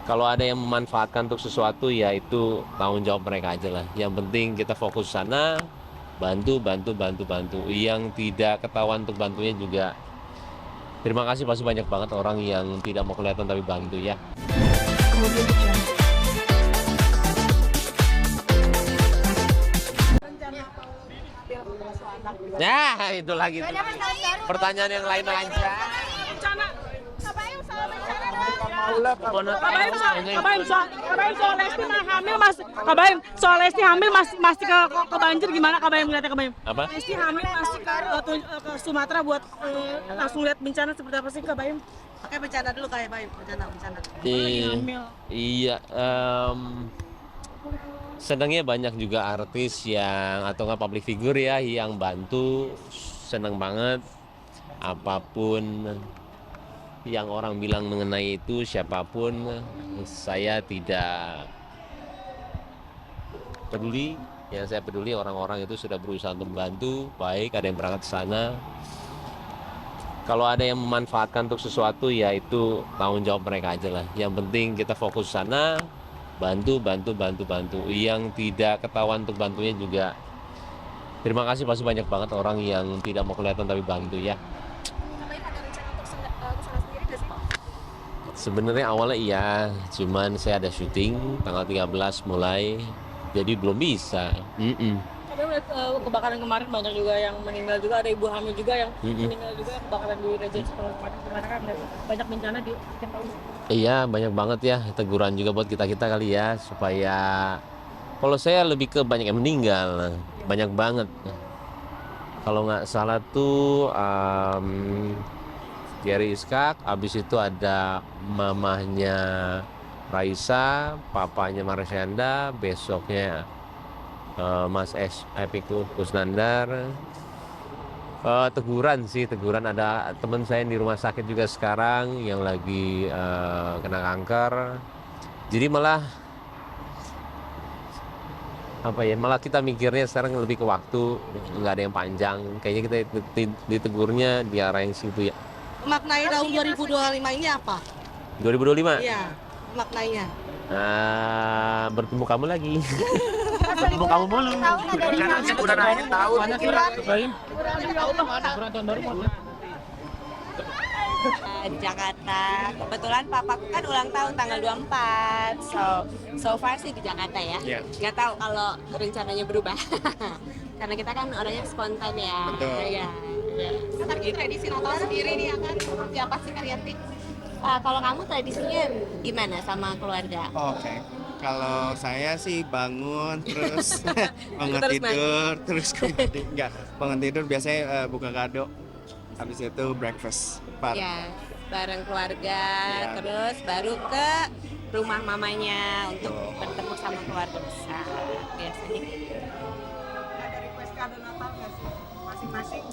Kalau ada yang memanfaatkan untuk sesuatu ya itu tanggung jawab mereka aja lah. Yang penting kita fokus sana, bantu. Yang tidak ketahuan untuk bantunya juga. Terima kasih, pasti banyak banget orang yang tidak mau kelihatan tapi bantu ya. Ya, itu lagi. Pertanyaan yang lain aja. Soal Lesti hamil masih ke banjir, gimana Kabayem ngeliatnya Kabayem? Apa? Lesti hamil masih ke Sumatera buat langsung lihat bencana seperti apa sih Kabayem? Oke, bencana dulu kayak Bayem, bencana. Iya, senangnya banyak juga artis yang atau nggak public figure ya yang bantu, senang banget. Apapun yang orang bilang mengenai itu, siapapun, saya tidak peduli. Yang saya peduli orang-orang itu sudah berusaha untuk membantu, baik ada yang berangkat ke sana. Kalau ada yang memanfaatkan untuk sesuatu ya itu tanggung jawab mereka aja lah. Yang penting kita fokus sana, bantu. Yang tidak ketahuan untuk bantunya juga. Terima kasih, pasti banyak banget orang yang tidak mau kelihatan tapi bantu ya. Kabayem ada rencana untuk kesana sendiri nggak sih? Sebenarnya awalnya iya, cuman saya ada syuting tanggal 13 mulai, jadi belum bisa. Kabayem lihat kebakaran kemarin banyak juga yang meninggal juga, ada ibu hamil juga yang meninggal juga kebakaran di Raja Sekolah kemarin. Gimana kan banyak bencana di akhir tahun? Iya, banyak banget ya, teguran juga buat kita-kita kali ya, supaya kalau saya lebih ke banyak yang meninggal, banyak banget. Kalau nggak salah tuh Jerry Iskak, habis itu ada mamahnya Raisa, papanya Marsyanda, besoknya Mas Epiku Kusnandar. Teguran ada teman saya di rumah sakit juga sekarang yang lagi kena kanker. Jadi malah kita mikirnya sekarang lebih ke waktu, nggak ada yang panjang. Kayaknya kita ditegurnya di arah yang situ ya. Maknai tahun 2025 ini apa? 2025? Iya, maknainya. Bertemu kamu lagi. Bertemu kamu mulu. Bukan akhir tahun. Jakarta. Kebetulan papaku kan ulang tahun tanggal 24. So far sih di Jakarta ya. Yeah. Nggak tahu kalau rencananya berubah. Karena kita kan orangnya spontan ya. Betul. Ya. Tapi tradisi Natal sendiri nih akan seperti apa sih Kak Yanti? Kalau kamu tradisinya gimana sama keluarga? Oke. Kalau saya sih bangun terus bangun Terus tidur terus kembali bangun tidur biasanya buka kado. Habis itu breakfast. Ya, bareng keluarga, Ya. terus baru ke rumah mamanya untuk bertemu sama keluarga besar. Biasanya gitu. Ada request kado Natal nggak sih? Masing-masing.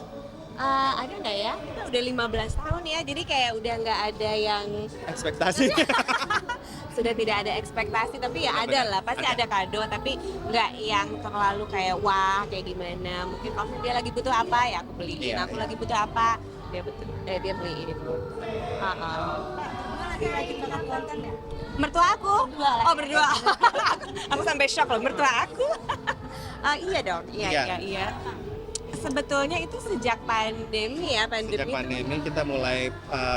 Ada nggak ya? Kita udah 15 tahun ya, jadi kayak udah nggak ada yang Ekspektasi. sudah tidak ada ekspektasi, tapi ya ada lah, pasti ada kado, tapi nggak yang terlalu kayak wah kayak gimana. Mungkin kalau dia lagi butuh apa ya aku beliin, Iya, aku iya. lagi butuh apa dia beliin. Lagi makan konten ya? Mertua aku, oh berdua, aku sampai shock loh, mertua aku. Iya dong, iya. Sebetulnya itu sejak pandemi ya, Sejak pandemi kita mulai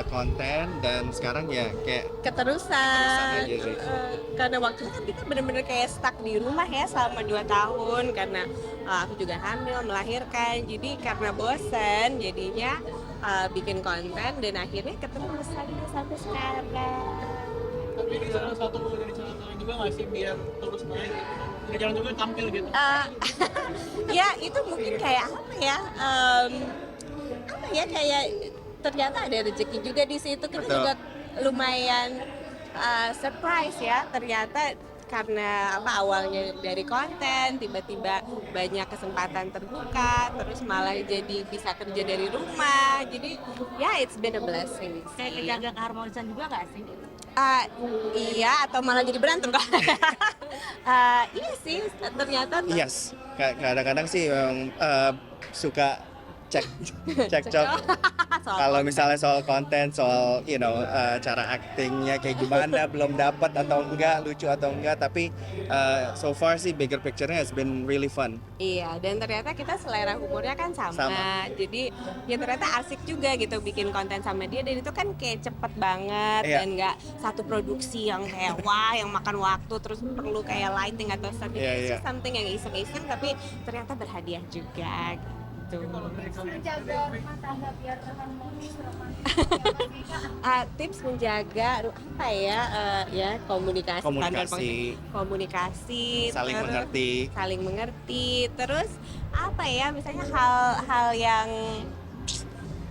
konten dan sekarang ya kayak keterusan. aja sih. Karena waktu itu kita benar-benar kayak stuck di rumah ya selama 2 tahun karena aku juga hamil, melahirkan. Jadi karena bosen jadinya bikin konten dan akhirnya ketemu sampai sekarang. Tapi ini salah satu dari cara juga nggak sih biar terus naik gitu? Nggak jangan juga tampil gitu. Ya itu mungkin kayak apa ya kayak ternyata ada rezeki juga di situ. Kita Betul. juga lumayan surprise ya, ternyata karena awalnya dari konten tiba-tiba banyak kesempatan terbuka, terus malah jadi bisa kerja dari rumah, jadi ya it's been a blessing. Kayak kejaga keharmonisan juga nggak sih? Iya, atau malah jadi berantem kok. Iya sih, ternyata Yes, kadang-kadang sih memang suka cekcok. Kalau misalnya soal konten, soal cara actingnya kayak gimana, belum dapat atau enggak, lucu atau enggak, tapi so far sih bigger picture-nya has been really fun. Iya, dan ternyata kita selera humornya kan sama. Jadi ya ternyata asik juga gitu bikin konten sama dia, dan itu kan kayak cepet banget. Iya. Dan nggak satu produksi yang kayak wah yang makan waktu terus perlu kayak lighting atau something. Iya, It's iya. just something yang iseng-iseng tapi ternyata berhadiah juga gitu. Tips menjaga apa ya, ya komunikasi Saling terus mengerti. saling mengerti, terus apa ya, misalnya hal-hal yang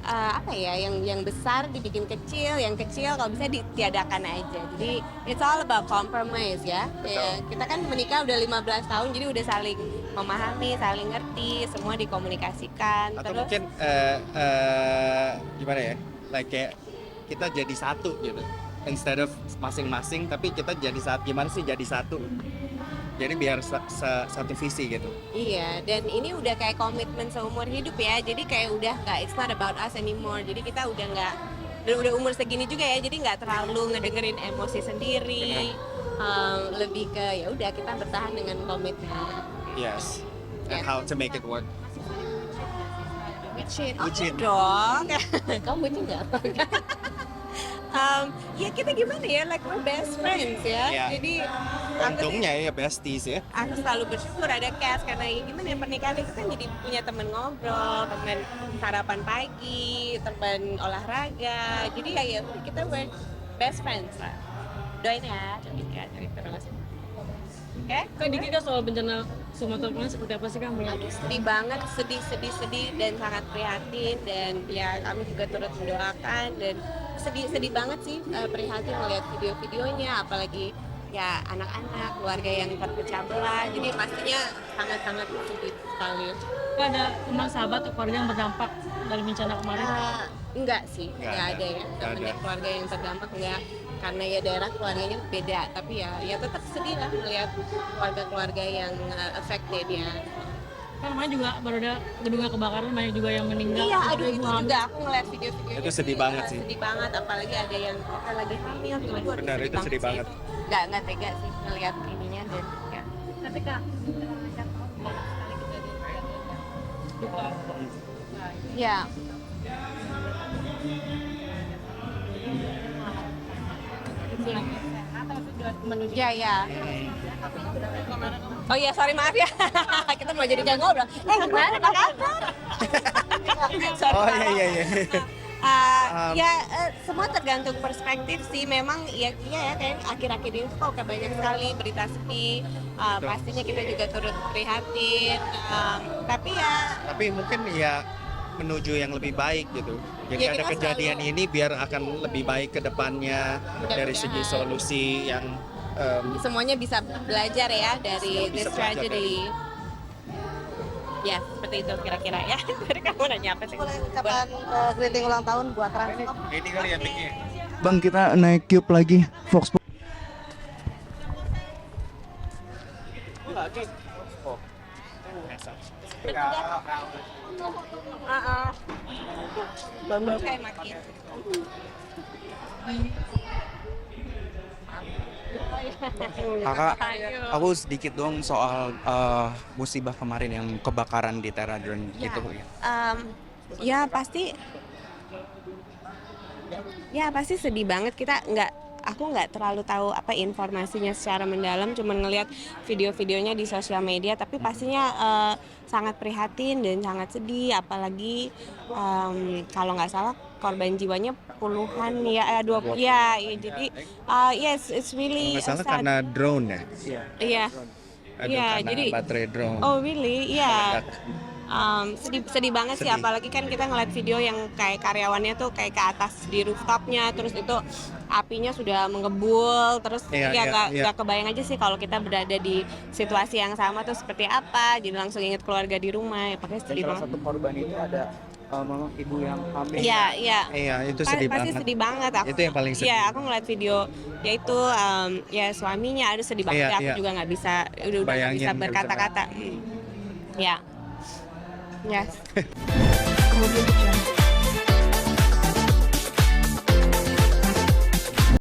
apa ya, yang besar dibikin kecil, yang kecil kalau bisa ditiadakan aja. Jadi it's all about compromise ya. Ya, kita kan menikah udah 15 tahun, jadi udah saling memahami, saling ngerti, semua dikomunikasikan. Atau Terus mungkin gimana ya, like kayak kita jadi satu gitu, instead of masing-masing, tapi kita jadi satu. Gimana sih jadi satu? Jadi biar satu visi gitu. iya, dan ini udah kayak komitmen seumur hidup ya. Jadi kayak udah nggak, it's not about us anymore. Jadi kita udah nggak, dan udah umur segini juga ya. Jadi nggak terlalu ngedengerin emosi sendiri. Lebih ke ya udah kita bertahan dengan komitmen. Yes. And Yeah. how to make it work. Bucin, Bucin. dong. Kamu bucin nggak? Ya kita gimana ya, like we're best friends ya. Iya. Jadi aku sih- Untungnya ya besties ya. aku selalu bersyukur ada Cass, karena ya gimana ya, pernikahan itu kan jadi punya teman ngobrol, teman sarapan pagi, teman olahraga. Jadi ya udah, kita we're best friends lah. Doain ya, doain terus. Oke? Kak Diki kan soal bencana Sumatera kemarin seperti apa sih Kang? Aduh, sedih banget, sedih dan sangat prihatin, dan ya kami juga turut mendoakan, dan sedih banget sih, prihatin melihat video-videonya, apalagi ya anak-anak, keluarga yang terpecah belah. Jadi pastinya sangat-sangat sedih sekali. Kak ada teman sahabat atau keluarga yang berdampak dari bencana kemarin? Enggak sih, Nggak enggak ada. ada ya. Nggak Temennya ada. keluarga yang terdampak enggak, karena ya daerah keluarganya beda. Tapi ya tetap sedih lah melihat keluarga-keluarga yang affected ya. Kan kemarin juga baru ada gedungnya kebakaran, banyak juga yang meninggal. Iya, Ada aduh ibu itu hamil. juga aku ngeliat video-videonya. Itu sedih banget sih. Sedih banget, apalagi ada yang lagi hamil. Aduh, Benar, itu sedih banget. sih. Nggak tega sih ngeliat ininya, dan ya. Tapi Kak, Ya. Ya. Oh iya, sorry maaf ya. Kita mau jadi kayak ngobrol. Gimana Pak kabar? Sorry, Oh Pak. iya. Semua tergantung perspektif sih. Memang ya kayak akhir-akhir ini kok banyak sekali berita sedih. Pastinya kita juga turut prihatin. Tapi mungkin ya menuju yang lebih baik gitu. Jadi Ya, ada kita kejadian selalu- ini biar akan lebih baik ke depannya dari segi Mudah-mudahan. solusi yang semuanya bisa belajar ya dari Bisa this belajar tragedy. Ya, seperti itu kira-kira ya. Tadi kamu nanya apa sih? Ucapan greeting ulang tahun buat Transkop. ini kali ya mic-nya. Bang, kita naik cube lagi Fox. Bagus kayak makin. Kakak, aku sedikit dong soal musibah kemarin yang kebakaran di Terradrone gitu. Ya pasti sedih banget. Aku nggak terlalu tahu apa informasinya secara mendalam, cuman ngelihat video-videonya di sosial media, tapi pastinya sangat prihatin dan sangat sedih, apalagi kalau nggak salah korban jiwanya puluhan ya, 20 ya, jadi yes, it's really Nggak salah sad. karena drone ya. Iya. Ada Iya, karena jadi- baterai drone. Oh really? Iya. Meledak. Sedih banget sih, Sedih. apalagi kan kita ngeliat video yang kayak karyawannya tuh kayak ke atas di rooftopnya, terus itu apinya sudah mengebul, terus Iya, ya iya, iya. nggak kebayang aja sih kalau kita berada di situasi yang sama tuh seperti apa, jadi langsung inget keluarga di rumah, ya pakai sedih Salah banget. satu korban itu ada mama ibu yang hamil. Iya, iya. Iya, itu sedih Pasti banget. sedih banget. Itu yang paling sedih. Iya, aku ngeliat video yaitu ya suaminya, aduh sedih banget. Iya, Ya, aku iya. juga nggak bisa, udah nggak Bayangin, bisa nggak bisa berkata-kata. Ya. Yes. Movie Fiction.